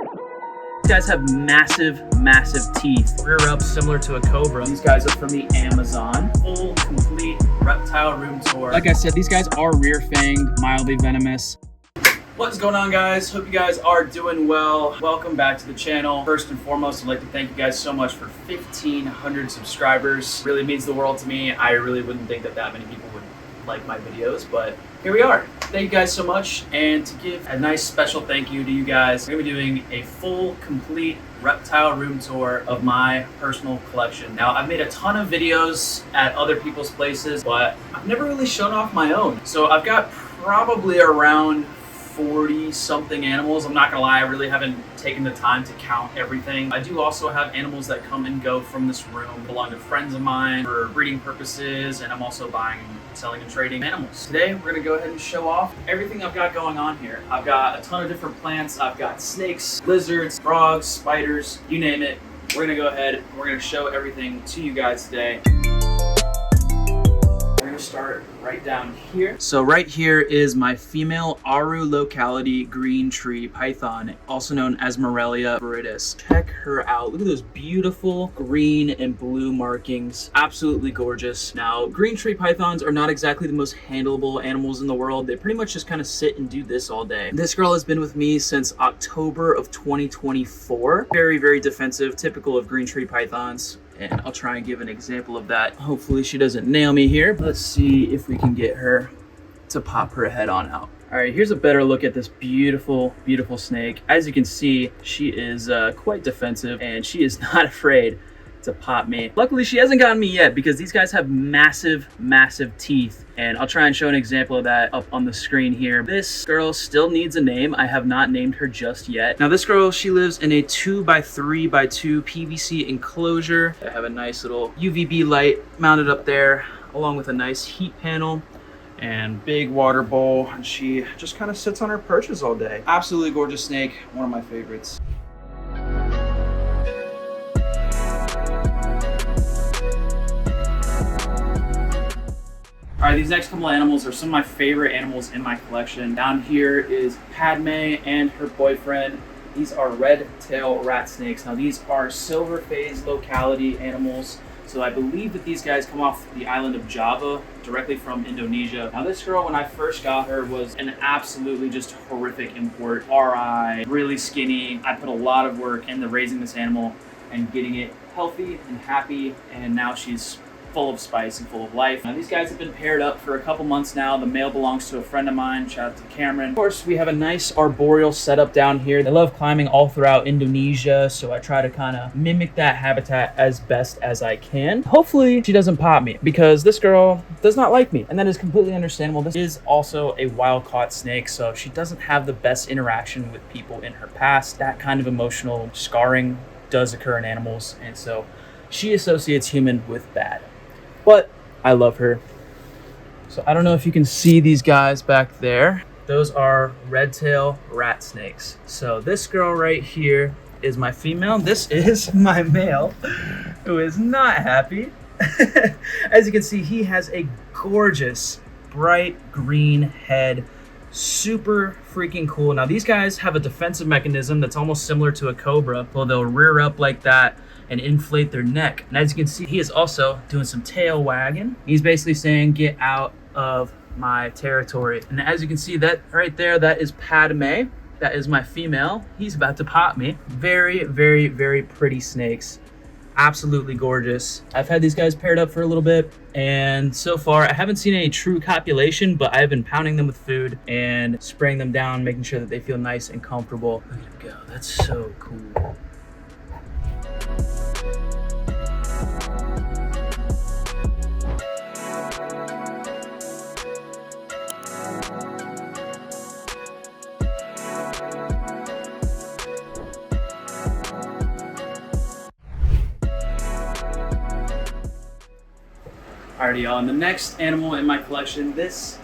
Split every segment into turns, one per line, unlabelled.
These guys have massive teeth. Rear up similar to a cobra. These guys are from the Amazon. Full, complete reptile room tour. Like I said, these guys are rear-fanged, mildly venomous. What's going on, guys? Hope you guys are doing well. Welcome back to the channel. First and foremost, I'd like to thank you guys so much for 1,500 subscribers. Really means the world to me. I really wouldn't think that many people would like my videos, but here we are. Thank you guys so much, and to give a nice special thank you to you guys, we're gonna be doing a full, complete reptile room tour of my personal collection. Now, I've made a ton of videos at other people's places, but I've never really shown off my own. So I've got probably around 40 something animals. I'm not gonna lie, I really haven't taken the time to count everything. I do also have animals that come and go from this room, belong to friends of mine for breeding purposes, and I'm also buying, selling, and trading animals. Today, we're gonna go ahead and show off everything I've got going on here. I've got a ton of different plants. I've got snakes, lizards, frogs, spiders, you name it. We're gonna go ahead and we're gonna show everything to you guys today. Start right down here. So right here is my female Aru locality green tree python, also known as Morelia viridis. Check her out. Look at those beautiful green and blue markings. Absolutely gorgeous. Now, green tree pythons are not exactly the most handleable animals in the world. They pretty much just kind of sit and do this all day. This girl has been with me since October of 2024. Very defensive, typical of green tree pythons. And I'll try and give an example of that. Hopefully she doesn't nail me here. Let's see if we can get her to pop her head on out. All right, here's a better look at this beautiful snake. As you can see, she is quite defensive, and she is not afraid to pop me. Luckily, she hasn't gotten me yet, because these guys have massive teeth, and I'll try and show an example of that up on the screen here. This girl still needs a name. I have not named her just yet. Now, this girl, she lives in a 2x3x2 PVC enclosure. I have a nice little UVB light mounted up there, along with a nice heat panel and big water bowl, and she just kind of sits on her perches all day. Absolutely gorgeous snake, one of my favorites. All right, these next couple of animals are some of my favorite animals in my collection. Down here is Padme and her boyfriend. These are red-tail rat snakes. Now, these are silver phase locality animals. So I believe that these guys come off the island of Java, directly from Indonesia. Now, this girl, when I first got her, was an absolutely just horrific import. RI, really skinny. I put a lot of work into raising this animal and getting it healthy and happy, and now she's full of spice and full of life. Now, these guys have been paired up for a couple months now. The male belongs to a friend of mine. Shout out to Cameron. Of course, we have a nice arboreal setup down here. They love climbing all throughout Indonesia, so I try to kind of mimic that habitat as best as I can. Hopefully, she doesn't pop me, because this girl does not like me, and that is completely understandable. This is also a wild-caught snake, so she doesn't have the best interaction with people in her past. That kind of emotional scarring does occur in animals, and so she associates human with bad. But I love her. So I don't know if you can see these guys back there. Those are red-tail rat snakes. So this girl right here is my female. This is my male, who is not happy. As you can see, he has a gorgeous bright green head. Super freaking cool. Now, these guys have a defensive mechanism that's almost similar to a cobra. Well, they'll rear up like that and inflate their neck. And as you can see, he is also doing some tail wagging. He's basically saying, get out of my territory. And as you can see, that right there, that is Padme. That is my female. He's about to pop me. Very pretty snakes. Absolutely gorgeous. I've had these guys paired up for a little bit, and so far I haven't seen any true copulation, but I've been pounding them with food and spraying them down, making sure that they feel nice and comfortable. Look at him go. That's so cool. Alrighty, y'all, and the next animal in my collection, this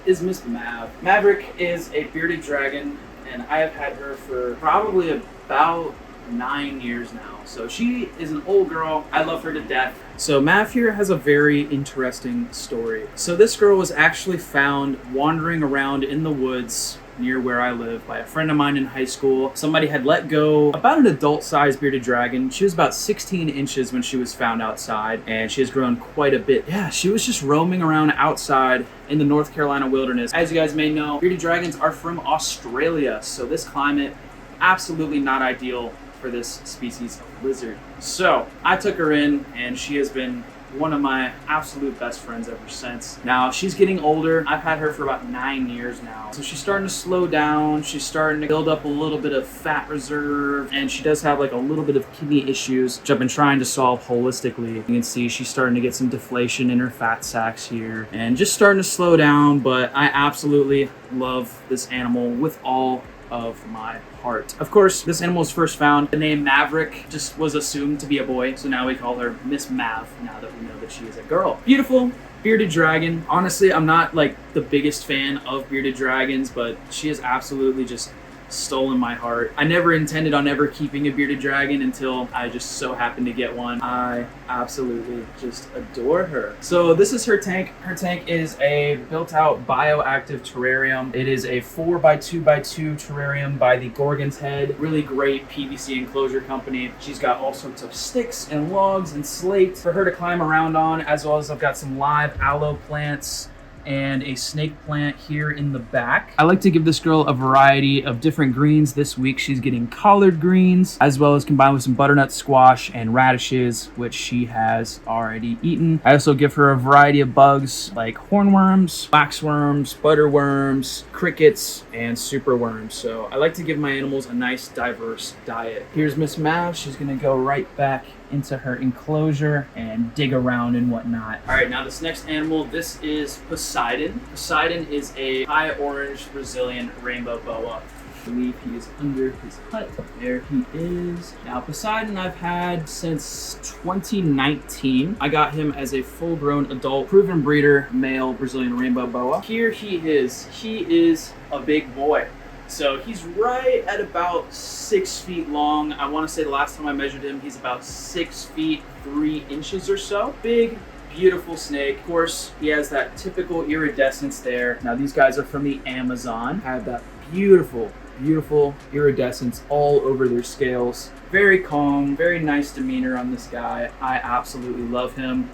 is Miss Mav. Maverick is a bearded dragon, and I have had her for probably about 9 years now. So she is an old girl. I love her to death. So Mav here has a very interesting story. So this girl was actually found wandering around in the woods near where I live by a friend of mine in high school. Somebody had let go about an adult-sized bearded dragon. She was about 16 inches when she was found outside, and she has grown quite a bit. Yeah, she was just roaming around outside in the North Carolina wilderness. As you guys may know, bearded dragons are from Australia, so this climate, absolutely not ideal for this species of lizard. So I took her in, and she has been one of my absolute best friends ever since. Now, she's getting older. I've had her for about 9 years now. So she's starting to slow down. She's starting to build up a little bit of fat reserve, and she does have like a little bit of kidney issues, which I've been trying to solve holistically. You can see she's starting to get some deflation in her fat sacs here and just starting to slow down, but I absolutely love this animal with all of my heart. Of course, this animal was first found. The name Maverick just was assumed to be a boy, so now we call her Miss Mav, now that we know that she is a girl. Beautiful bearded dragon. Honestly, I'm not like the biggest fan of bearded dragons, but she has absolutely just stolen my heart. I never intended on ever keeping a bearded dragon until I just so happened to get one. I absolutely just adore her. So this is her tank. Her tank is a built-out bioactive terrarium. It is a 4x2x2 terrarium by the Gorgon's Head. Really great PVC enclosure company. She's got all sorts of sticks and logs and slate for her to climb around on, as well as I've got some live aloe plants and a snake plant here in the back. I like to give this girl a variety of different greens. This week she's getting collard greens, as well as combined with some butternut squash and radishes, which she has already eaten. I also give her a variety of bugs like hornworms, waxworms, butterworms, crickets, and superworms. So I like to give my animals a nice diverse diet. Here's Miss Mav. She's gonna go right back into her enclosure and dig around and whatnot. All right, now this next animal, this is Poseidon. Poseidon is a high orange Brazilian rainbow boa. I believe he is under his hut. There he is. Now Poseidon I've had since 2019. I got him as a full-grown adult proven breeder male Brazilian rainbow boa. Here he is. He is a big boy. So he's right at about 6 feet long. I want to say the last time I measured him, he's about 6 feet 3 inches or so. Big, beautiful snake. Of course, he has that typical iridescence there. Now these guys are from the Amazon. Have that beautiful, beautiful iridescence all over their scales. Very calm, very nice demeanor on this guy. I absolutely love him,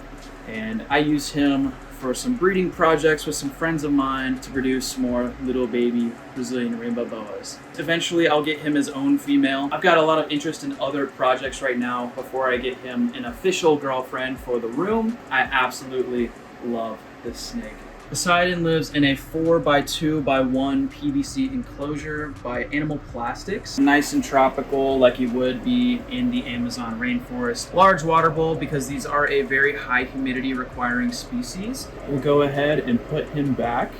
and I use him for some breeding projects with some friends of mine to produce more little baby Brazilian rainbow boas. Eventually I'll get him his own female. I've got a lot of interest in other projects right now before I get him an official girlfriend for the room. I absolutely love this snake. Poseidon lives in a 4x2x1 PVC enclosure by Animal Plastics. Nice and tropical, like he would be in the Amazon rainforest. Large water bowl, because these are a very high humidity requiring species. We'll go ahead and put him back.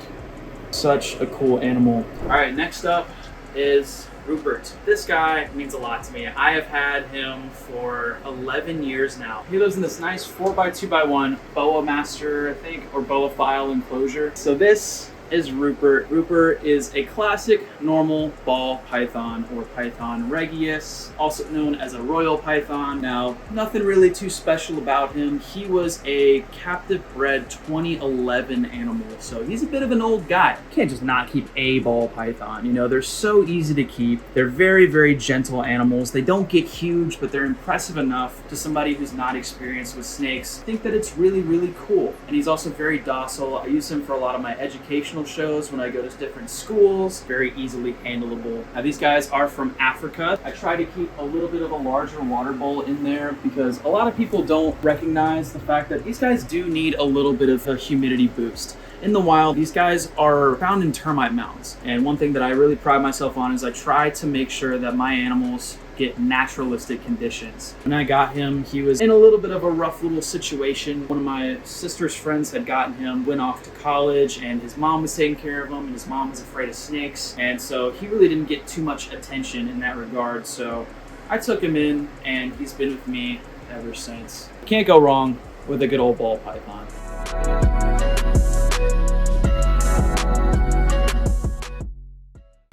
Such a cool animal. All right, next up is Rupert. This guy means a lot to me. I have had him for 11 years now. He lives in this nice 4x2x1 boa master, I think, or boa file enclosure. So this is Rupert. Rupert is a classic normal ball python, or Python regius, also known as a royal python. Now, nothing really too special about him. He was a captive bred 2011 animal, so he's a bit of an old guy. You can't just not keep a ball python. You know, they're so easy to keep. They're very, very gentle animals. They don't get huge, but they're impressive enough to somebody who's not experienced with snakes. I think that it's really, really cool. And he's also very docile. I use him for a lot of my educational shows when I go to different schools. Very easily handleable. Now these guys are from Africa. I try to keep a little bit of a larger water bowl in there because a lot of people don't recognize the fact that these guys do need a little bit of a humidity boost. In the wild, these guys are found in termite mounds. And one thing that I really pride myself on is I try to make sure that my animals get naturalistic conditions. When I got him, he was in a little bit of a rough little situation. One of my sister's friends had gotten him, went off to college, and his mom was taking care of him, and his mom was afraid of snakes. And so he really didn't get too much attention in that regard. So I took him in, and he's been with me ever since. Can't go wrong with a good old ball python.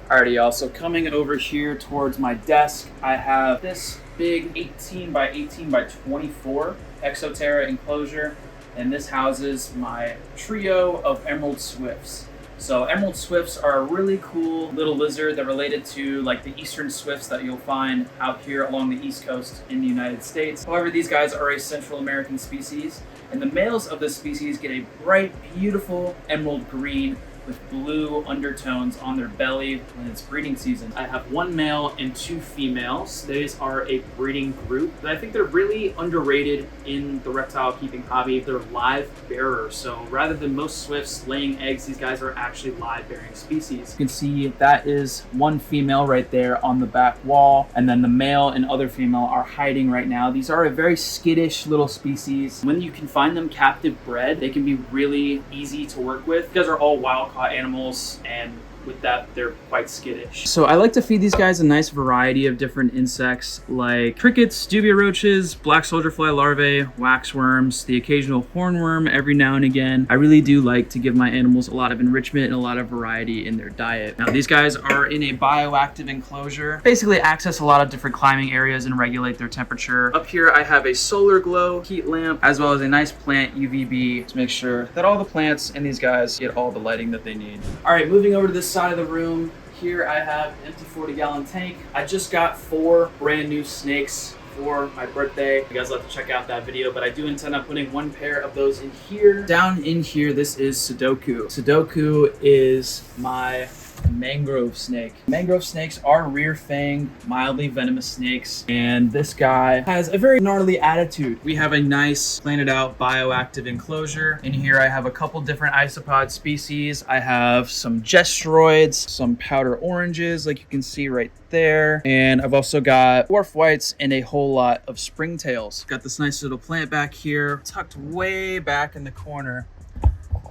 Alrighty, y'all, so coming over here towards my desk, I have this big 18 by 18 by 24 Exoterra enclosure, and this houses my trio of emerald swifts. So emerald swifts are a really cool little lizard. They're related to like the eastern swifts that you'll find out here along the east coast in the United States. However, these guys are a Central American species, and the males of this species get a bright, beautiful emerald green with blue undertones on their belly when it's breeding season. I have one male and two females. These are a breeding group, but I think they're really underrated in the reptile keeping hobby. They're live bearers, so rather than most swifts laying eggs, these guys are actually live bearing species. You can see that is one female right there on the back wall, and then the male and other female are hiding right now. These are a very skittish little species. When you can find them captive bred, they can be really easy to work with. These guys are all wild animals, and with that, they're quite skittish. So I like to feed these guys a nice variety of different insects like crickets, dubia roaches, black soldier fly larvae, waxworms, the occasional hornworm every now and again. I really do like to give my animals a lot of enrichment and a lot of variety in their diet. Now these guys are in a bioactive enclosure, basically access a lot of different climbing areas and regulate their temperature. Up here I have a solar glow heat lamp as well as a nice plant UVB to make sure that all the plants and these guys get all the lighting that they need. All right, moving over to this side of the room. Here I have an empty 40-gallon tank. I just got 4 brand new snakes for my birthday. You guys love to check out that video, but I do intend on putting one pair of those in here. Down in here, this is Sudoku. Sudoku is my mangrove snake. Mangrove snakes are rear-fanged, mildly venomous snakes, and this guy has a very gnarly attitude. We have a nice planted out bioactive enclosure. In here I have a couple different isopod species. I have some gestroids, some powder oranges like you can see right there, and I've also got dwarf whites and a whole lot of springtails. Got this nice little plant back here, tucked way back in the corner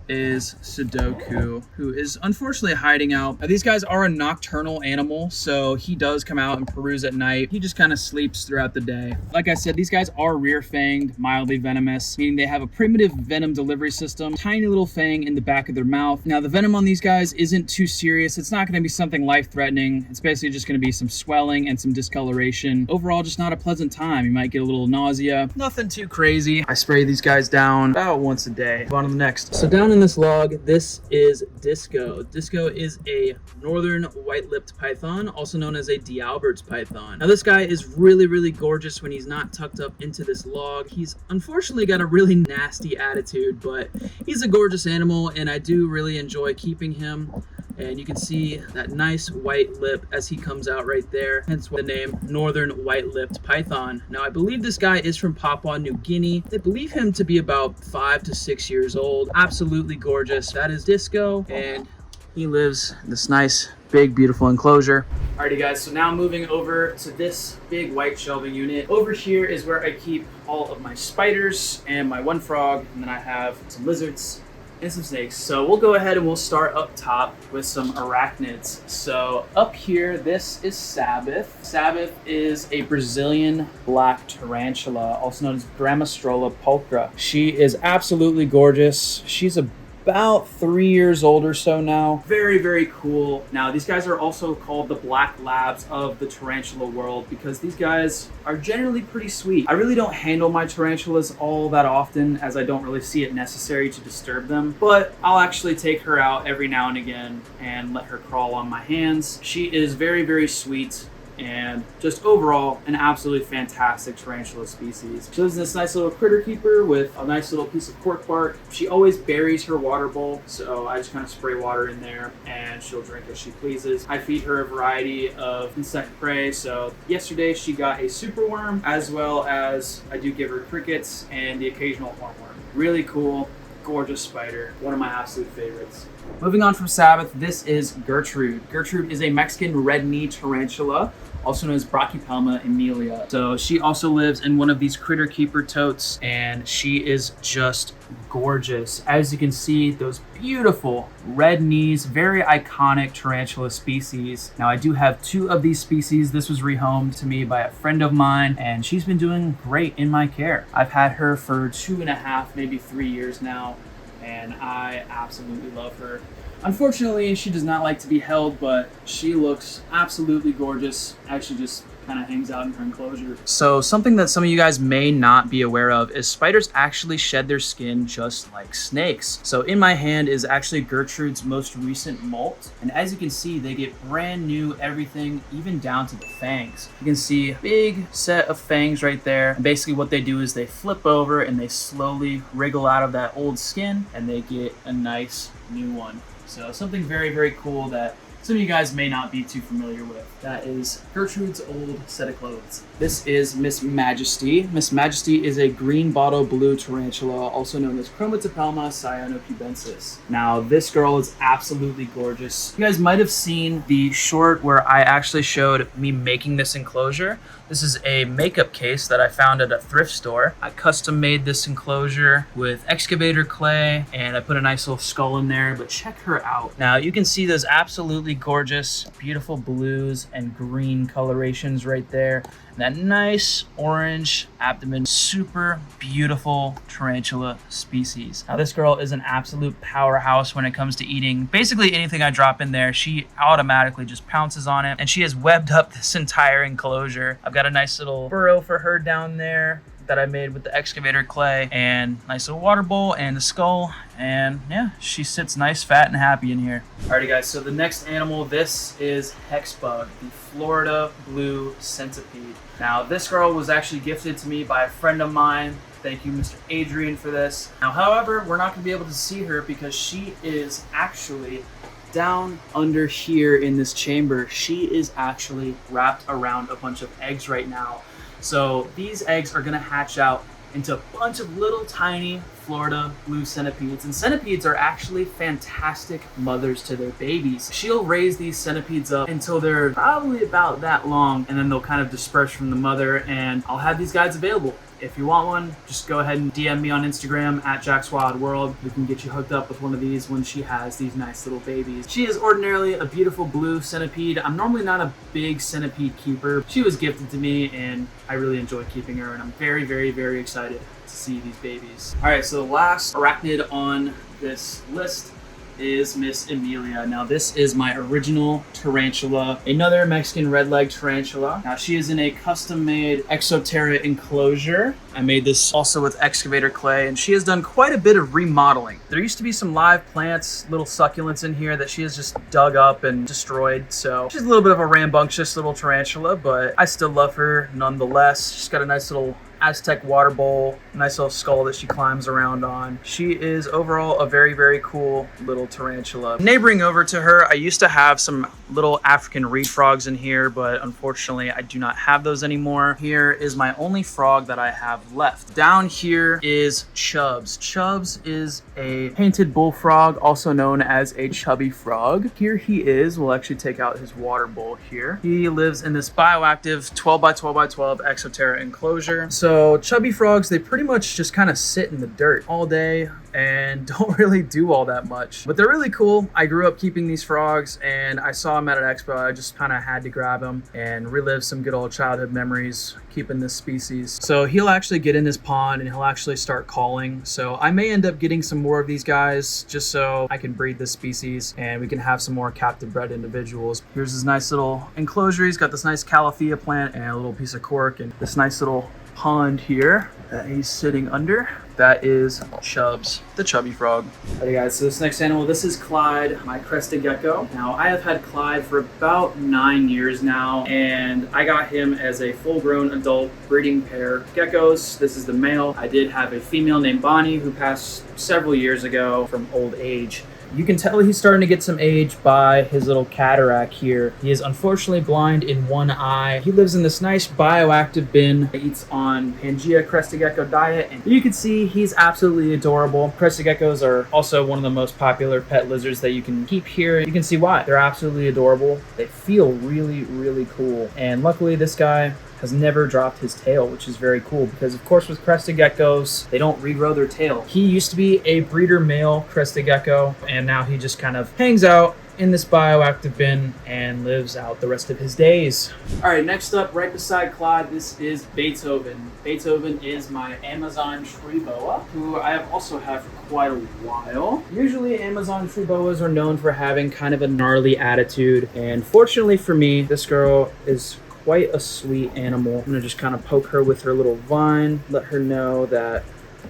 is Sudoku, who is unfortunately hiding out. Now, these guys are a nocturnal animal, so he does come out and peruse at night. He just kind of sleeps throughout the day. Like I said, these guys are rear-fanged, mildly venomous, meaning they have a primitive venom delivery system, tiny little fang in the back of their mouth. Now, the venom on these guys isn't too serious. It's not going to be something life-threatening. It's basically just going to be some swelling and some discoloration. Overall, just not a pleasant time. You might get a little nausea. Nothing too crazy. I spray these guys down about once a day. Move on to the next. So down in this log, this is Disco. Disco is a northern white-lipped python, also known as a D'Albert's python. Now this guy is really gorgeous when he's not tucked up into this log. He's unfortunately got a really nasty attitude, but he's a gorgeous animal and I do really enjoy keeping him. And you can see that nice white lip as he comes out right there, hence the name Northern White-Lipped Python. Now, I believe this guy is from Papua New Guinea. They believe him to be about 5 to 6 years old. Absolutely gorgeous. That is Disco, and he lives in this nice, big, beautiful enclosure. Alrighty guys, so now moving over to this big white shelving unit. Over here is where I keep all of my spiders and my one frog, and then I have some lizards and some snakes. So we'll go ahead and we'll start up top with some arachnids. So up here, this is Sabbath. Sabbath is a Brazilian black tarantula, also known as Dramastrola pulchra. She is absolutely gorgeous. She's about 3 years old or so now. Very cool. Now these guys are also called the black labs of the tarantula world because these guys are generally pretty sweet. I really don't handle my tarantulas all that often as I don't really see it necessary to disturb them, but I'll actually take her out every now and again and let her crawl on my hands. She is very sweet and just overall an absolutely fantastic tarantula species. She lives in this nice little critter keeper with a nice little piece of cork bark. She always buries her water bowl, so I just kind of spray water in there and she'll drink as she pleases. I feed her a variety of insect prey, so yesterday she got a superworm, as well as I do give her crickets and the occasional hornworm. Really cool, gorgeous spider, one of my absolute favorites. Moving on from Sabbath, this is Gertrude. Gertrude is a Mexican red knee tarantula, also known as Brachypelma emilia. So she also lives in one of these critter keeper totes, and she is just gorgeous. As you can see, those beautiful red knees, very iconic tarantula species. Now I do have 2 of these species. This was rehomed to me by a friend of mine, and she's been doing great in my care. I've had her for 2.5, maybe 3 years now, and I absolutely love her. Unfortunately, she does not like to be held, but she looks absolutely gorgeous. I actually just kind of hangs out in her enclosure. So something that some of you guys may not be aware of is spiders actually shed their skin just like snakes. So in my hand is actually Gertrude's most recent molt. And as you can see, they get brand new everything, even down to the fangs. You can see a big set of fangs right there. And basically what they do is they flip over and they slowly wriggle out of that old skin and they get a nice new one. So something very, very cool that some of you guys may not be too familiar with. That is Gertrude's old set of clothes. This is Miss Majesty. Miss Majesty is a green bottle blue tarantula, also known as Chromatopelma cyanocubensis. Now, this girl is absolutely gorgeous. You guys might have seen the short where I actually showed me making this enclosure. This is a makeup case that I found at a thrift store. I custom made this enclosure with excavator clay, and I put a nice little skull in there, but check her out. Now, you can see those absolutely gorgeous, beautiful blues and green colorations right there. That nice orange abdomen, super beautiful tarantula species. Now this girl is an absolute powerhouse when it comes to eating basically anything I drop in there. She automatically just pounces on it, and she has webbed up this entire enclosure. I've got a nice little burrow for her down there that I made with the excavator clay, and nice little water bowl and a skull, and yeah, she sits nice, fat, and happy in here. Alrighty guys, so the next animal, this is Hexbug, the Florida blue centipede. Now this girl was actually gifted to me by a friend of mine. Thank you, Mr. Adrian, for this. Now, however, we're not gonna be able to see her because she is actually down under here in this chamber. She is actually wrapped around a bunch of eggs right now. So these eggs are gonna hatch out into a bunch of little tiny Florida blue centipedes. And centipedes are actually fantastic mothers to their babies. She'll raise these centipedes up until they're probably about that long, and then they'll kind of disperse from the mother, and I'll have these guys available. If you want one, just go ahead and DM me on Instagram at Jack's Wild World. We can get you hooked up with one of these when she has these nice little babies. She is ordinarily a beautiful blue centipede. I'm normally not a big centipede keeper. She was gifted to me and I really enjoy keeping her, and I'm very, very, very excited to see these babies. All right, so the last arachnid on this list is Miss Emilia. Now this is my original tarantula, another Mexican red-legged tarantula. Now she is in a custom-made Exoterra enclosure. I made this also with excavator clay, and she has done quite a bit of remodeling. There used to be some live plants, little succulents in here that she has just dug up and destroyed, so she's a little bit of a rambunctious little tarantula, but I still love her nonetheless. She's got a nice little Aztec water bowl, nice little skull that she climbs around on. She is overall a very, very cool little tarantula. Neighboring over to her, I used to have some little African reed frogs in here, but unfortunately I do not have those anymore. Here is my only frog that I have left. Down here is Chubbs. Chubbs is a painted bullfrog, also known as a chubby frog. Here he is. We'll actually take out his water bowl here. He lives in this bioactive 12 by 12 by 12 Exoterra enclosure. So chubby frogs, they pretty much just kind of sit in the dirt all day and don't really do all that much, but they're really cool. I grew up keeping these frogs, and I saw them at an expo. I just kind of had to grab them and relive some good old childhood memories keeping this species. So he'll actually get in this pond and he'll actually start calling. So I may end up getting some more of these guys just so I can breed this species and we can have some more captive bred individuals. Here's his nice little enclosure. He's got this nice calathea plant and a little piece of cork and this nice little pond here that he's sitting under. That is Chubbs, the chubby frog. Alright guys, so this next animal, this is Clyde, my Crested Gecko. Now I have had Clyde for about 9 years now, and I got him as a full-grown adult breeding pair of geckos. This is the male. I did have a female named Bonnie who passed several years ago from old age. You can tell he's starting to get some age by his little cataract here. He is unfortunately blind in one eye. He lives in this nice bioactive bin. He eats on Pangea Crested Gecko diet, and you can see he's absolutely adorable. Crested geckos are also one of the most popular pet lizards that you can keep here. You can see why. They're absolutely adorable. They feel really, really cool. And luckily this guy has never dropped his tail, which is very cool because of course with crested geckos, they don't regrow their tail. He used to be a breeder male crested gecko, and now he just kind of hangs out in this bioactive bin and lives out the rest of his days. All right, next up, right beside Clyde, this is Beethoven. Beethoven is my Amazon tree boa, who I have also had for quite a while. Usually Amazon tree boas are known for having kind of a gnarly attitude, and fortunately for me, this girl is quite a sweet animal. I'm gonna just kind of poke her with her little vine, let her know that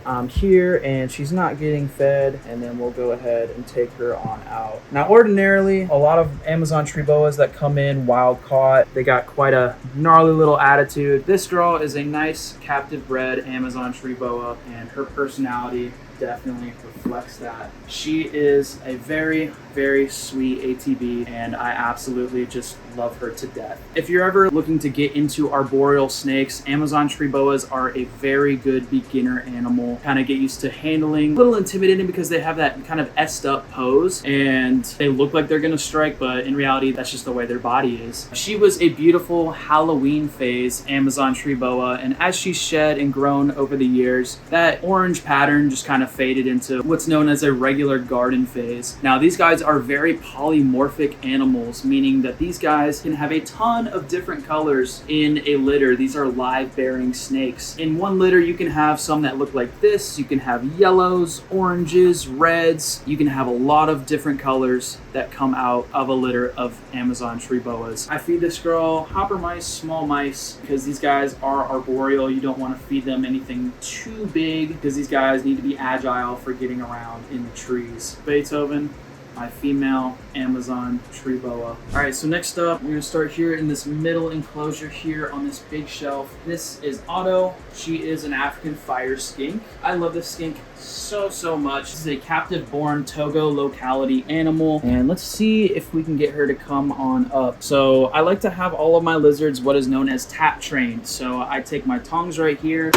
I'm here and she's not getting fed, and then we'll go ahead and take her on out. Now, ordinarily, a lot of Amazon tree boas that come in wild caught, they got quite a gnarly little attitude. This girl is a nice captive bred Amazon tree boa, and her personality definitely reflects that. She is a very, very sweet ATB, and I absolutely just love her to death. If you're ever looking to get into arboreal snakes, Amazon tree boas are a very good beginner animal. Kind of get used to handling. A little intimidating because they have that kind of S-ed up pose, and they look like they're gonna strike, but in reality, that's just the way their body is. She was a beautiful Halloween phase Amazon tree boa, and as she's shed and grown over the years, that orange pattern just kind of faded into what's known as a regular garden phase. Now, these guys are very polymorphic animals, meaning that these guys can have a ton of different colors in a litter. These are live bearing snakes. In one litter, you can have some that look like this. You can have yellows, oranges, reds. You can have a lot of different colors that come out of a litter of Amazon tree boas. I feed this girl hopper mice, small mice, because these guys are arboreal. You don't want to feed them anything too big because these guys need to be agile for getting around in the trees. Beethoven, my female Amazon tree boa. All right, so next up, we're gonna start here in this middle enclosure here on this big shelf. This is Otto. She is an African fire skink. I love this skink so much. This is a captive born Togo locality animal, and let's see if we can get her to come on up. So I like to have all of my lizards what is known as tap trained. So I take my tongs right here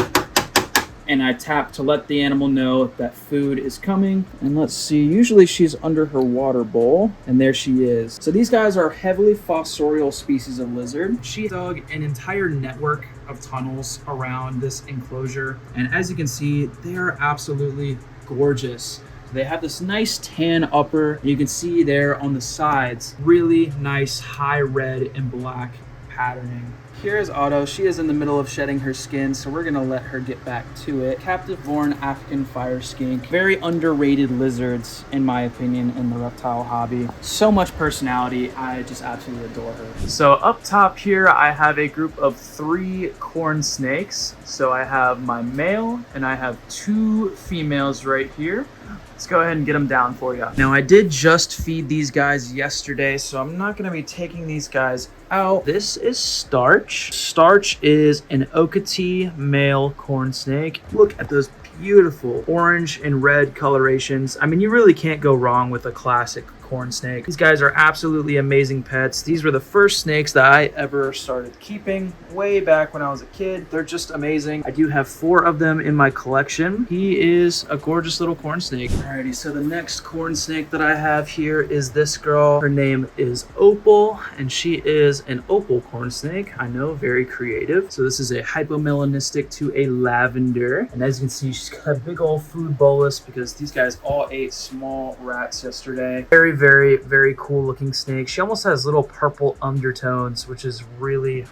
and I tap to let the animal know that food is coming. And let's see, usually she's under her water bowl, and there she is. So these guys are heavily fossorial species of lizard. She dug an entire network of tunnels around this enclosure, and as you can see, they are absolutely gorgeous. They have this nice tan upper, and you can see there on the sides, really nice high red and black patterning. Here is Otto. She is in the middle of shedding her skin, so we're gonna let her get back to it. Captive born African fire skink. Very underrated lizards, in my opinion, in the reptile hobby. So much personality. I just absolutely adore her. So up top here, I have a group of 3 corn snakes. So I have my male, and I have 2 females right here. Let's go ahead and get them down for you. Now, I did just feed these guys yesterday, so I'm not going to be taking these guys out. This is Starch. Starch is an Okatee male corn snake. Look at those beautiful orange and red colorations. I mean, you really can't go wrong with a classic corn snake. These guys are absolutely amazing pets. These were the first snakes that I ever started keeping way back when I was a kid. They're just amazing. I do have 4 of them in my collection. He is a gorgeous little corn snake. Alrighty, so the next corn snake that I have here is this girl. Her name is Opal, and she is an opal corn snake. I know, very creative. So this is a hypomelanistic to a lavender. And as you can see, she's got a big old food bolus because these guys all ate small rats yesterday. Very cool looking snake. She almost has little purple undertones, which is really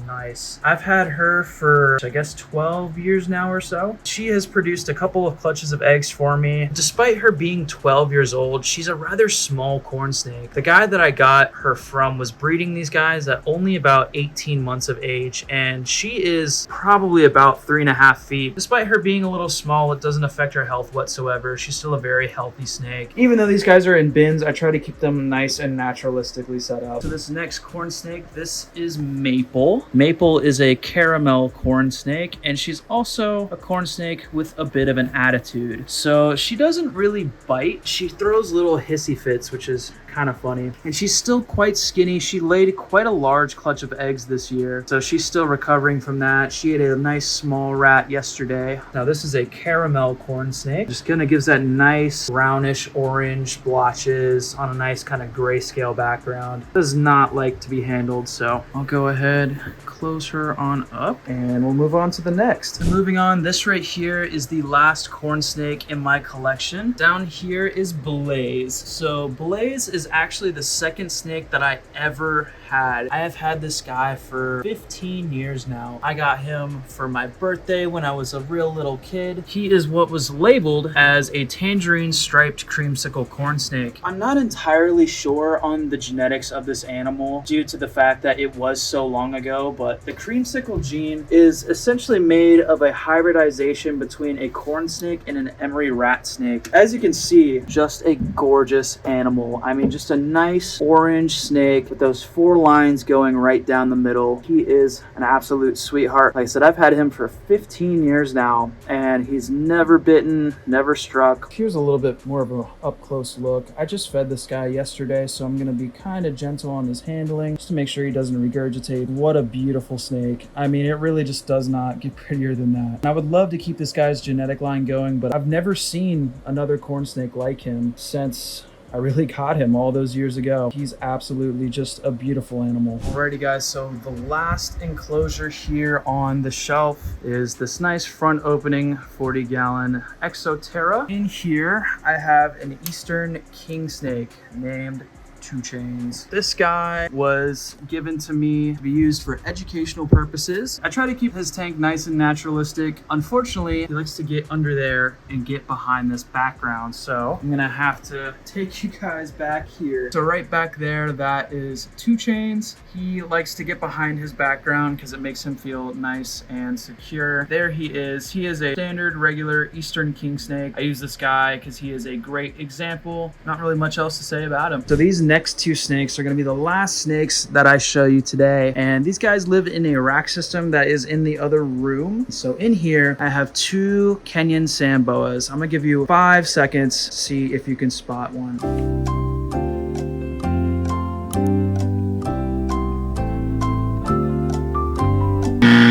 nice. I've had her for, I guess, 12 years now or so. She has produced a couple of clutches of eggs for me. Despite her being 12 years old, she's a rather small corn snake. The guy that I got her from was breeding these guys at only about 18 months of age, and she is probably about 3.5 feet. Despite her being a little small, it doesn't affect her health whatsoever. She's still a very healthy snake. Even though these guys are in bins, I try to keep them nice and naturalistically set up. So this next corn snake, this is Maple. Maple is a caramel corn snake, and she's also a corn snake with a bit of an attitude. So she doesn't really bite. She throws little hissy fits, which is kind of funny. And she's still quite skinny. She laid quite a large clutch of eggs this year, so she's still recovering from that. She ate a nice small rat yesterday. Now this is a caramel corn snake. Just kind of gives that nice brownish orange blotches on a nice kind of grayscale background. Does not like to be handled, so I'll go ahead, close her on up, and we'll move on to the next. Moving on, this right here is the last corn snake in my collection. Down here is Blaze. So Blaze is actually the second snake that I ever had. I have had this guy for 15 years now. I got him for my birthday when I was a real little kid. He is what was labeled as a tangerine striped creamsicle corn snake. I'm not entirely sure on the genetics of this animal due to the fact that it was so long ago, but the creamsicle gene is essentially made of a hybridization between a corn snake and an emery rat snake. As you can see, just a gorgeous animal. I mean, just a nice orange snake with those 4 lines going right down the middle. He is an absolute sweetheart. Like I said, I've had him for 15 years now, and he's never bitten, never struck. Here's a little bit more of a up-close look. I just fed this guy yesterday, so I'm gonna be kind of gentle on his handling just to make sure he doesn't regurgitate. What a beautiful snake. I mean, it really just does not get prettier than that. And I would love to keep this guy's genetic line going, but I've never seen another corn snake like him since I really got him all those years ago. He's absolutely just a beautiful animal. Alrighty guys, so the last enclosure here on the shelf is this nice front opening 40-gallon Exoterra. In here, I have an Eastern king snake named 2 Chains. This guy was given to me to be used for educational purposes. I try to keep his tank nice and naturalistic. Unfortunately, he likes to get under there and get behind this background, so I'm gonna have to take you guys back here. So right back there, that is 2 Chains. He likes to get behind his background because it makes him feel nice and secure. There he is. He is a standard, regular Eastern king snake. I use this guy because he is a great example. Not really much else to say about him. So these next 2 snakes are going to be the last snakes that I show you today, and these guys live in a rack system that is in the other room. So in here I have 2 Kenyan sand boas. I'm gonna give you 5 seconds to see if you can spot one.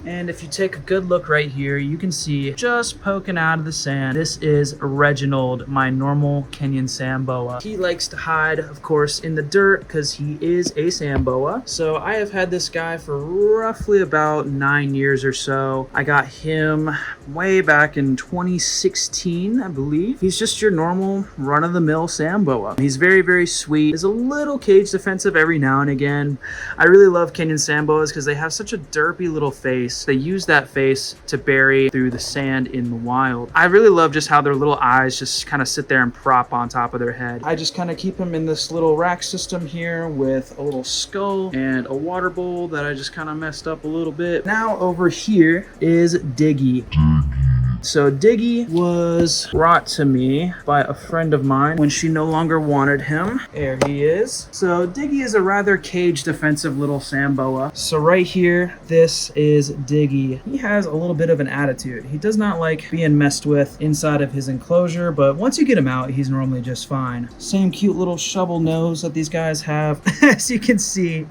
And if you take a good look right here, you can see just poking out of the sand, this is Reginald, my normal Kenyan sand boa. He likes to hide, of course, in the dirt because he is a sand boa. So I have had this guy for roughly about 9 years or so. I got him way back in 2016, I believe. He's just your normal run-of-the-mill sand boa. He's very, very sweet. He's a little cage defensive every now and again. I really love Kenyan sand boas because they have such a derpy little face. They use that face to bury through the sand in the wild. I really love just how their little eyes just kind of sit there and prop on top of their head. I just kind of keep them in this little rack system here with a little skull and a water bowl that I just kind of messed up a little bit. Now over here is Diggy. So Diggy was brought to me by a friend of mine when she no longer wanted him. There he is. So Diggy is a rather cage defensive little sand boa. So right here, this is Diggy. He has a little bit of an attitude. He does not like being messed with inside of his enclosure, but once you get him out, he's normally just fine. Same cute little shovel nose that these guys have. As you can see,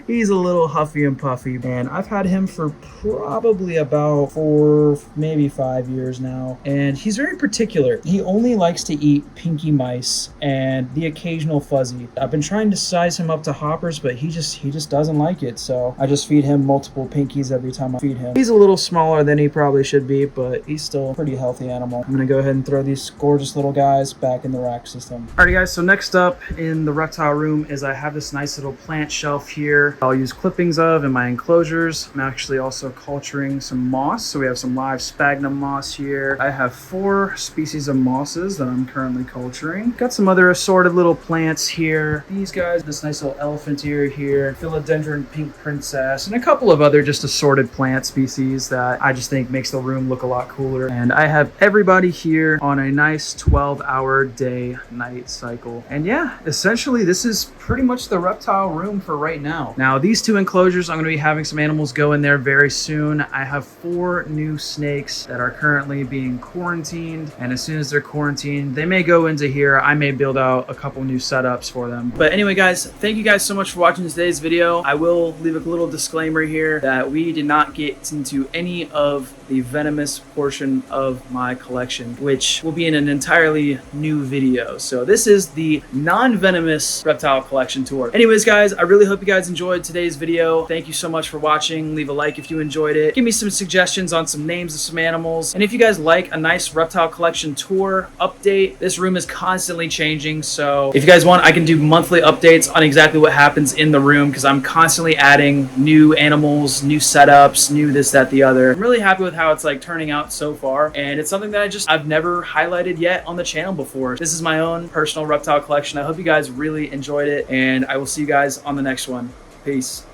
he's a little huffy and puffy. And I've had him for probably about 4, maybe 5 years now, and he's very particular. He only likes to eat pinky mice and the occasional fuzzy. I've been trying to size him up to hoppers, but he just doesn't like it, so I just feed him multiple pinkies every time I feed him. He's a little smaller than he probably should be, but he's still a pretty healthy animal. I'm gonna go ahead and throw these gorgeous little guys back in the rack system. Alrighty guys, so next up in the reptile room is I have this nice little plant shelf here I'll use clippings of in my enclosures. I'm actually also culturing some moss, so we have some live sphagnum moss here. I have 4 species of mosses that I'm currently culturing. Got some other assorted little plants here. These guys, this nice little elephant ear here, philodendron pink princess, and a couple of other just assorted plant species that I just think makes the room look a lot cooler. And I have everybody here on a nice 12-hour day-night cycle. And yeah, essentially this is pretty much the reptile room for right now. Now these 2 enclosures, I'm going to be having some animals go in there very soon. I have 4 new snakes that are currently being quarantined, and as soon as they're quarantined, they may go into here. I may build out a couple new setups for them. But anyway guys, thank you guys so much for watching today's video. I will leave a little disclaimer here that we did not get into any of the venomous portion of my collection, which will be in an entirely new video. So this is the non-venomous reptile collection tour. Anyways, guys, I really hope you guys enjoyed today's video. Thank you so much for watching. Leave a like if you enjoyed it. Give me some suggestions on some names of some animals. And if you guys like a nice reptile collection tour update, this room is constantly changing. So if you guys want, I can do monthly updates on exactly what happens in the room, because I'm constantly adding new animals, new setups, new this, that, the other. I'm really happy with how it's like turning out so far, and it's something that I've never highlighted yet on the channel before. This is my own personal reptile collection. I hope you guys really enjoyed it, and I will see you guys on the next one. Peace.